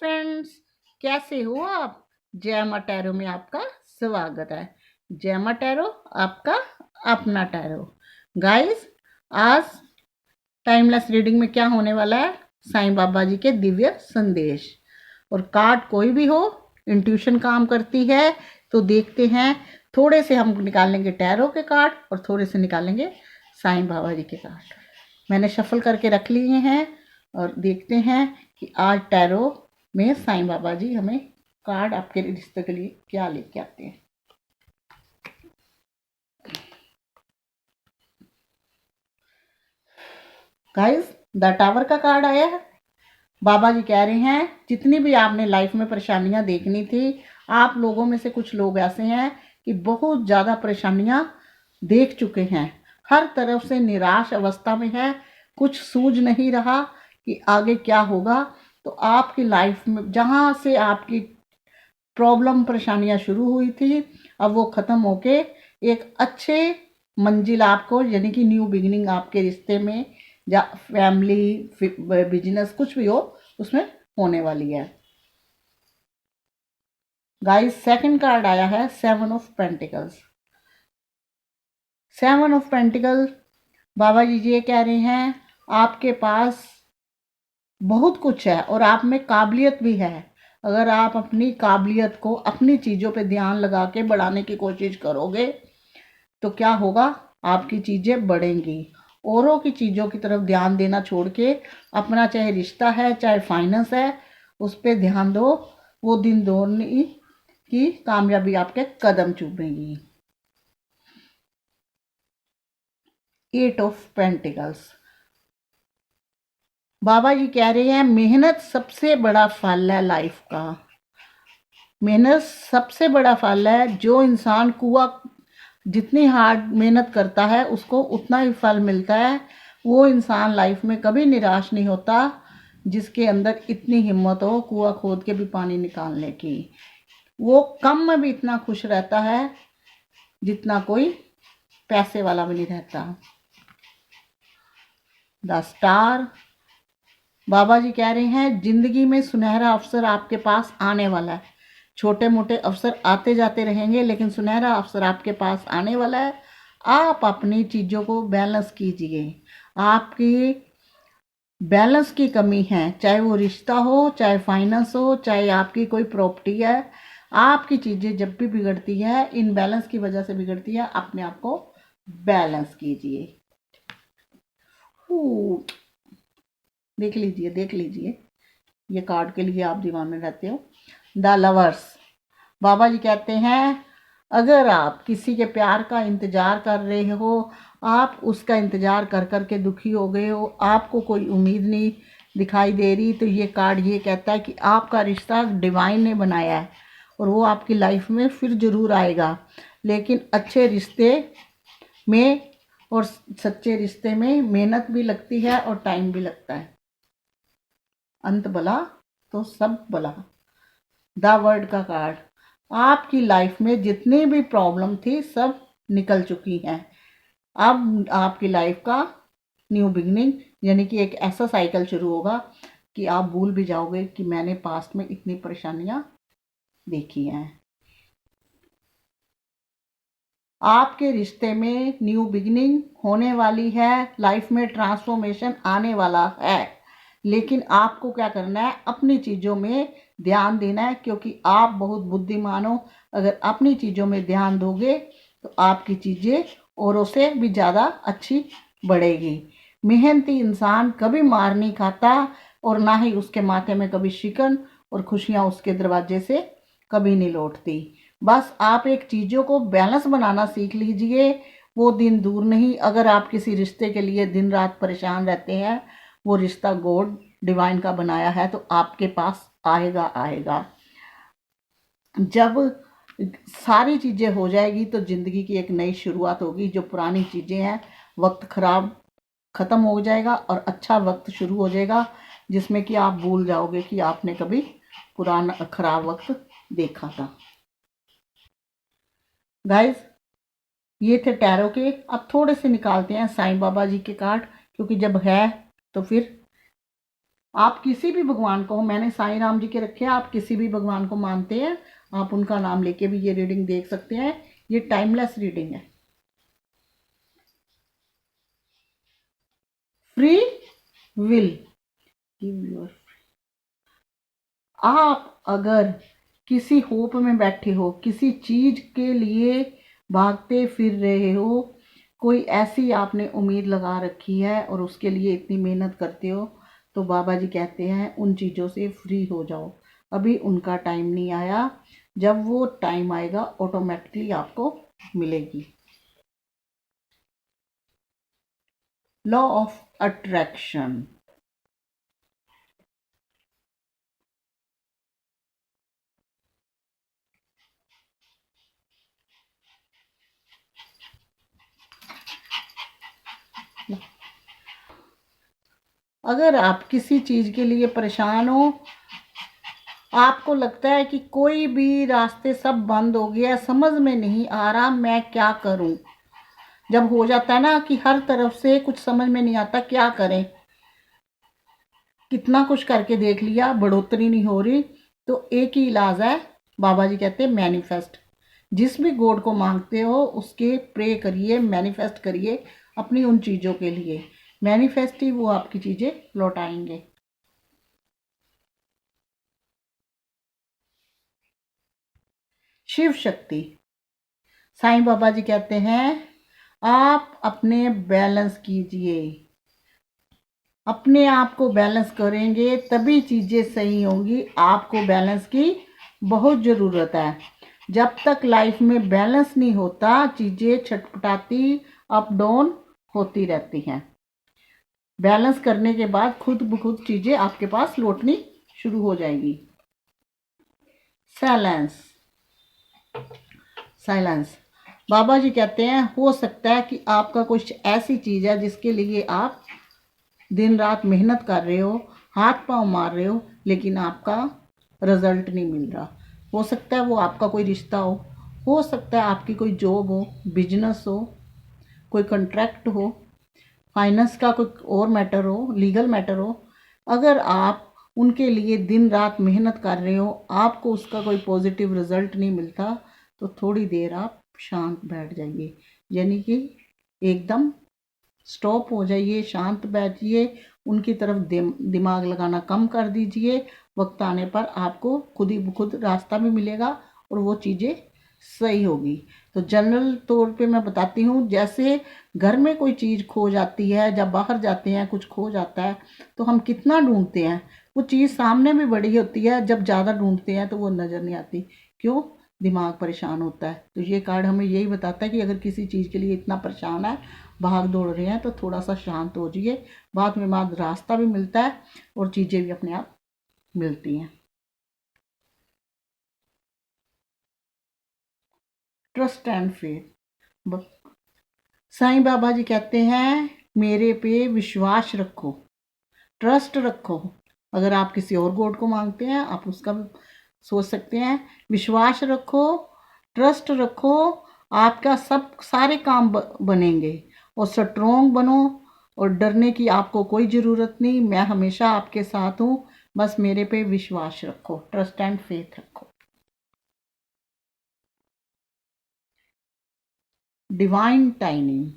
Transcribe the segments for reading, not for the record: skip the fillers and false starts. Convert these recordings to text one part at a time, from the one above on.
Friends, कैसे हो आप। जय मां टैरो में आपका स्वागत है। जय मां टैरो, आपका अपना टैरो। गाइस, आज टाइमलेस रीडिंग में क्या होने वाला है, साईं बाबा जी के दिव्य संदेश। और कार्ड कोई भी हो, इंट्यूशन काम करती है। तो देखते हैं, थोड़े से हम निकालेंगे टैरो के कार्ड और थोड़े से निकालेंगे साईं बाबा जी के कार्ड। मैंने शफल करके रख लिए हैं और देखते हैं कि आज टैरो में साईं बाबा जी हमें कार्ड आपके रिश्ते के लिए क्या लेके आते हैं। गाइस, द टावर का कार्ड आया है। बाबा जी कह रहे हैं, जितनी भी आपने लाइफ में परेशानियां देखनी थी, आप लोगों में से कुछ लोग ऐसे हैं कि बहुत ज़्यादा परेशानियां देख चुके हैं, हर तरफ से निराश अवस्था में है, कुछ सूझ नहीं रहा कि आगे क्या होगा। तो आपकी लाइफ में जहाँ से आपकी प्रॉब्लम परेशानियां शुरू हुई थी, अब वो ख़त्म होके एक अच्छे मंजिल आपको, यानी कि न्यू बिगिनिंग आपके रिश्ते में या फैमिली बिजनेस कुछ भी हो उसमें होने वाली है। गाइस, सेकंड कार्ड आया है seven of pentacles. Seven of pentacle, Baba ji ये कह रहे हैं आपके पास बहुत कुछ है और आप में काबिलियत भी है। अगर आप अपनी काबिलियत को, अपनी चीज़ों पे ध्यान लगा के बढ़ाने की कोशिश करोगे तो क्या होगा, आपकी चीज़ें बढ़ेंगी। औरों की चीज़ों की तरफ ध्यान देना छोड़ के अपना, चाहे रिश्ता है चाहे फाइनेंस है, उस पर ध्यान दो। वो दिन दोनी की कामयाबी आपके कदम चूमेगी। एट ऑफ पेंटिकल्स, बाबा जी कह रहे हैं मेहनत सबसे बड़ा फल है लाइफ का। मेहनत सबसे बड़ा फल है। जो इंसान कुआ जितनी हार्ड मेहनत करता है उसको उतना ही फल मिलता है। वो इंसान लाइफ में कभी निराश नहीं होता जिसके अंदर इतनी हिम्मत हो कुआ खोद के भी पानी निकालने की। वो कम में भी इतना खुश रहता है जितना कोई पैसे वाला भी नहीं रहता। द स्टार, बाबा जी कह रहे हैं जिंदगी में सुनहरा अवसर आपके पास आने वाला है। छोटे मोटे अवसर आते जाते रहेंगे, लेकिन सुनहरा अवसर आपके पास आने वाला है। आप अपनी चीज़ों को बैलेंस कीजिए। आपकी बैलेंस की कमी है, चाहे वो रिश्ता हो, चाहे फाइनेंस हो, चाहे आपकी कोई प्रॉपर्टी है। आपकी चीज़ें जब भी बिगड़ती है, इन बैलेंस की वजह से बिगड़ती है। अपने आप को बैलेंस कीजिए। देख लीजिए, देख लीजिए, ये कार्ड के लिए आप दीवाने रहते हो। द लवर्स, बाबा जी कहते हैं अगर आप किसी के प्यार का इंतज़ार कर रहे हो, आप उसका इंतज़ार कर कर के दुखी हो गए हो, आपको कोई उम्मीद नहीं दिखाई दे रही, तो ये कार्ड ये कहता है कि आपका रिश्ता डिवाइन ने बनाया है और वो आपकी लाइफ में फिर ज़रूर आएगा। लेकिन अच्छे रिश्ते में और सच्चे रिश्ते में मेहनत भी लगती है और टाइम भी लगता है। अंत भला तो सब भला। द वर्ड का कार्ड, आपकी लाइफ में जितनी भी प्रॉब्लम थी सब निकल चुकी हैं। अब आपकी लाइफ का न्यू बिगनिंग, यानी कि एक ऐसा साइकिल शुरू होगा कि आप भूल भी जाओगे कि मैंने पास्ट में इतनी परेशानियां देखी हैं। आपके रिश्ते में न्यू बिगनिंग होने वाली है, लाइफ में ट्रांसफॉर्मेशन आने वाला है। लेकिन आपको क्या करना है, अपनी चीज़ों में ध्यान देना है, क्योंकि आप बहुत बुद्धिमान हो। अगर अपनी चीज़ों में ध्यान दोगे तो आपकी चीज़ें औरों से भी ज़्यादा अच्छी बढ़ेगी। मेहनती इंसान कभी मार नहीं खाता और ना ही उसके माथे में कभी शिकन और खुशियाँ उसके दरवाजे से कभी नहीं लौटती। बस आप एक चीज़ों को बैलेंस बनाना सीख लीजिए। वो दिन दूर नहीं, अगर आप किसी रिश्ते के लिए दिन रात परेशान रहते हैं, वो रिश्ता गॉड डिवाइन का बनाया है तो आपके पास आएगा आएगा। जब सारी चीज़ें हो जाएगी तो ज़िंदगी की एक नई शुरुआत होगी। जो पुरानी चीज़ें हैं, वक्त खराब ख़त्म हो जाएगा और अच्छा वक्त शुरू हो जाएगा, जिसमें कि आप भूल जाओगे कि आपने कभी पुराना खराब वक्त देखा था। गाइस, ये थे टैरो के। अब थोड़े से निकालते हैं साईं बाबा जी के कार्ड, क्योंकि जब है तो फिर आप किसी भी भगवान को, मैंने साईं राम जी के रखे हैं, आप किसी भी भगवान को मानते हैं, आप उनका नाम लेके भी ये रीडिंग देख सकते हैं। ये टाइमलेस रीडिंग है। Free will give your. आप अगर किसी होप में बैठे हो, किसी चीज के लिए भागते फिर रहे हो, कोई ऐसी आपने उम्मीद लगा रखी है और उसके लिए इतनी मेहनत करते हो, तो बाबा जी कहते हैं उन चीज़ों से फ्री हो जाओ। अभी उनका टाइम नहीं आया, जब वो टाइम आएगा ऑटोमेटिकली आपको मिलेगी। Law of attraction. अगर आप किसी चीज़ के लिए परेशान हो, आपको लगता है कि कोई भी रास्ते सब बंद हो गया, समझ में नहीं आ रहा मैं क्या करूं, जब हो जाता है ना कि हर तरफ से कुछ समझ में नहीं आता क्या करें, कितना कुछ करके देख लिया, बढ़ोतरी नहीं हो रही, तो एक ही इलाज है। बाबा जी कहते हैं मैनिफेस्ट। जिस भी गॉड को मांगते हो उसके प्रे करिए, मैनिफेस्ट करिए अपनी उन चीज़ों के लिए। मैनिफेस्ट ही वो आपकी चीज़ें लौटाएंगे। शिव शक्ति। साईं बाबा जी कहते हैं आप अपने बैलेंस कीजिए, अपने आप को बैलेंस करेंगे तभी चीज़ें सही होंगी। आपको बैलेंस की बहुत ज़रूरत है। जब तक लाइफ में बैलेंस नहीं होता, चीज़ें छटपटाती अप डाउन होती रहती हैं। बैलेंस करने के बाद खुद ब खुद चीज़ें आपके पास लौटनी शुरू हो जाएगी। साइलेंस। साइलेंस। बाबा जी कहते हैं हो सकता है कि आपका कुछ ऐसी चीज़ है जिसके लिए आप दिन रात मेहनत कर रहे हो, हाथ पांव मार रहे हो, लेकिन आपका रिजल्ट नहीं मिल रहा। हो सकता है वो आपका कोई रिश्ता हो सकता है आपकी कोई जॉब हो, बिजनेस हो, कोई कॉन्ट्रैक्ट हो, फाइनेंस का कोई और मैटर हो, लीगल मैटर हो। अगर आप उनके लिए दिन रात मेहनत कर रहे हो, आपको उसका कोई पॉजिटिव रिजल्ट नहीं मिलता, तो थोड़ी देर आप शांत बैठ जाइए, यानी कि एकदम स्टॉप हो जाइए, शांत बैठिए, उनकी तरफ दिमाग लगाना कम कर दीजिए। वक्त आने पर आपको खुद ही खुद रास्ता भी मिलेगा और वो चीज़ें सही होगी। तो जनरल तौर पे मैं बताती हूँ, जैसे घर में कोई चीज़ खो जाती है, जब बाहर जाते हैं कुछ खो जाता है तो हम कितना ढूंढते हैं, वो चीज़ सामने भी बड़ी होती है, जब ज़्यादा ढूंढते हैं तो वो नज़र नहीं आती। क्यों? दिमाग परेशान होता है। तो ये कार्ड हमें यही बताता है कि अगर किसी चीज़ के लिए इतना परेशान है, भाग दौड़ रहे हैं, तो थोड़ा सा शांत हो जाइए। बाद रास्ता भी मिलता है और चीज़ें भी अपने आप मिलती हैं। Trust and faith. Sai Baba ji कहते हैं मेरे पे विश्वास रखो, ट्रस्ट रखो। अगर आप किसी और गॉड को मांगते हैं, आप उसका भी सोच सकते हैं। विश्वास रखो, ट्रस्ट रखो, आपका सब सारे काम बनेंगे। और स्ट्रोंग बनो, और डरने की आपको कोई ज़रूरत नहीं, मैं हमेशा आपके साथ हूँ। बस मेरे पे विश्वास रखो, ट्रस्ट एंड फेथ रखो। Divine timing.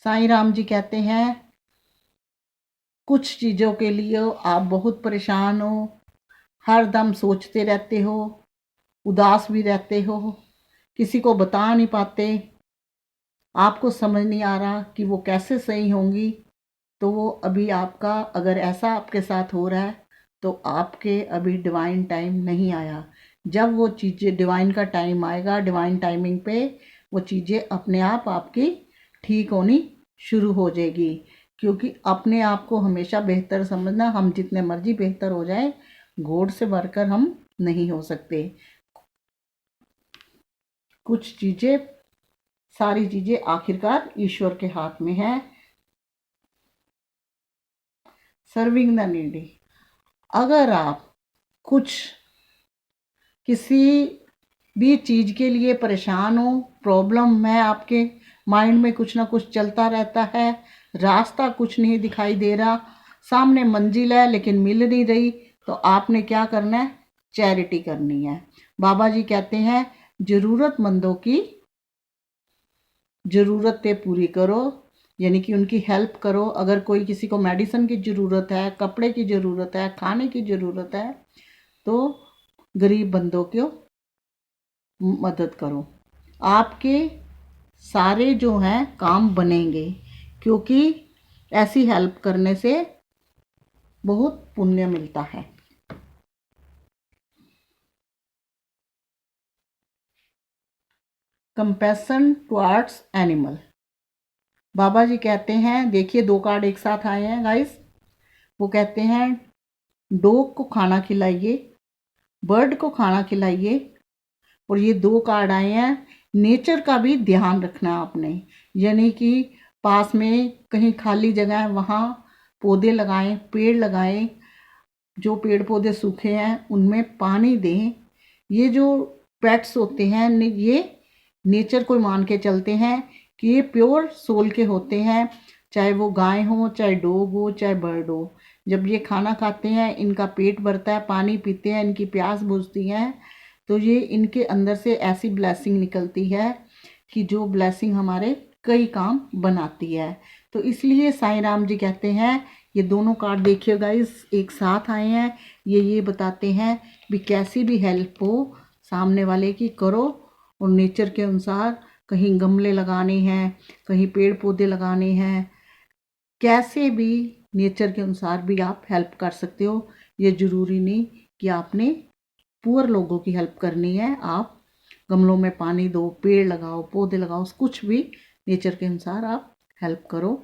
साईं राम जी कहते हैं कुछ चीज़ों के लिए आप बहुत परेशान हो, हर दम सोचते रहते हो, उदास भी रहते हो, किसी को बता नहीं पाते, आपको समझ नहीं आ रहा कि वो कैसे सही होंगी। तो वो अभी आपका, अगर ऐसा आपके साथ हो रहा है, तो आपके अभी डिवाइन टाइम नहीं आया। जब वो चीज़ें, डिवाइन का टाइम आएगा, डिवाइन टाइमिंग पे वो चीज़ें अपने आप आपकी ठीक होनी शुरू हो जाएगी। क्योंकि अपने आप को हमेशा बेहतर समझना, हम जितने मर्जी बेहतर हो जाए, गॉड से बढ़कर हम नहीं हो सकते। कुछ चीज़ें, सारी चीज़ें आखिरकार ईश्वर के हाथ में है। Serving the needy. अगर आप कुछ किसी भी चीज़ के लिए परेशान हो, प्रॉब्लम है, आपके माइंड में कुछ ना कुछ चलता रहता है, रास्ता कुछ नहीं दिखाई दे रहा, सामने मंजिल है लेकिन मिल नहीं रही, तो आपने क्या करना है? चैरिटी करनी है। बाबा जी कहते हैं ज़रूरतमंदों की ज़रूरतें पूरी करो, यानी कि उनकी हेल्प करो। अगर कोई किसी को मेडिसिन की ज़रूरत है, कपड़े की ज़रूरत है, खाने की ज़रूरत है, तो गरीब बंदों को मदद करो। आपके सारे जो हैं काम बनेंगे, क्योंकि ऐसी हेल्प करने से बहुत पुण्य मिलता है। Compassion towards animal. Baba ji कहते हैं, देखिए 2 कार्ड एक साथ आए हैं गाइस। वो कहते हैं डॉग को खाना खिलाइए, बर्ड को खाना खिलाइए, और ये 2 कार्ड आए हैं नेचर का भी ध्यान रखना है आपने, यानी कि पास में कहीं खाली जगह है वहाँ पौधे लगाएं, पेड़ लगाएं, जो पेड़ पौधे सूखे हैं उनमें पानी दें। ये जो पेट्स होते हैं ये नेचर को मान के चलते हैं कि ये प्योर सोल के होते हैं, चाहे वो गाय हो, चाहे डॉग हो, चाहे बर्ड हो। जब ये खाना खाते हैं, इनका पेट भरता है, पानी पीते हैं, इनकी प्यास बुझती है, तो ये इनके अंदर से ऐसी ब्लेसिंग निकलती है कि जो ब्लेसिंग हमारे कई काम बनाती है। तो इसलिए साईं राम जी कहते हैं, ये दोनों कार्ड देखिए गाइस एक साथ आए हैं, ये बताते हैं भी कैसी भी हेल्प हो सामने वाले की करो, और नेचर के अनुसार कहीं गमले लगाने हैं, कहीं पेड़ पौधे लगाने हैं, कैसे भी नेचर के अनुसार भी आप हेल्प कर सकते हो। ये ज़रूरी नहीं कि आपने पुअर लोगों की हेल्प करनी है। आप गमलों में पानी दो, पेड़ लगाओ, पौधे लगाओ, कुछ भी नेचर के अनुसार आप हेल्प करो,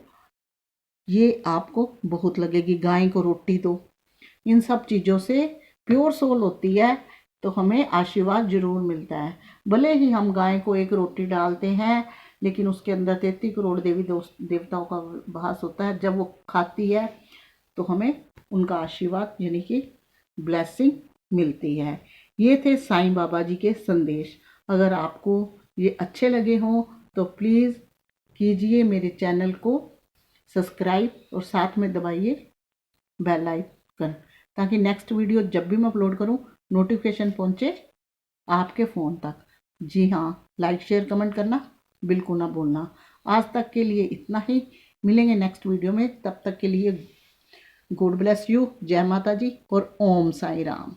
ये आपको बहुत लगेगी। गाय को रोटी दो, इन सब चीज़ों से प्योर सोल होती है, तो हमें आशीर्वाद जरूर मिलता है। भले ही हम गाय को एक रोटी डालते हैं, लेकिन उसके अंदर 33 करोड़ देवी देवताओं का वास होता है। जब वो खाती है तो हमें उनका आशीर्वाद यानी कि ब्लेसिंग मिलती है। ये थे साईं बाबा जी के संदेश। अगर आपको ये अच्छे लगे हों तो प्लीज़ कीजिए मेरे चैनल को सब्सक्राइब, और साथ में दबाइए बेल आइकन, ताकि नेक्स्ट वीडियो जब भी मैं अपलोड करूं नोटिफिकेशन पहुंचे आपके फ़ोन तक। जी हाँ, लाइक शेयर कमेंट करना बिल्कुल ना भूलना। आज तक के लिए इतना ही, मिलेंगे नेक्स्ट वीडियो में, तब तक के लिए गॉड ब्लेस यू, जय माता जी और ओम साई राम।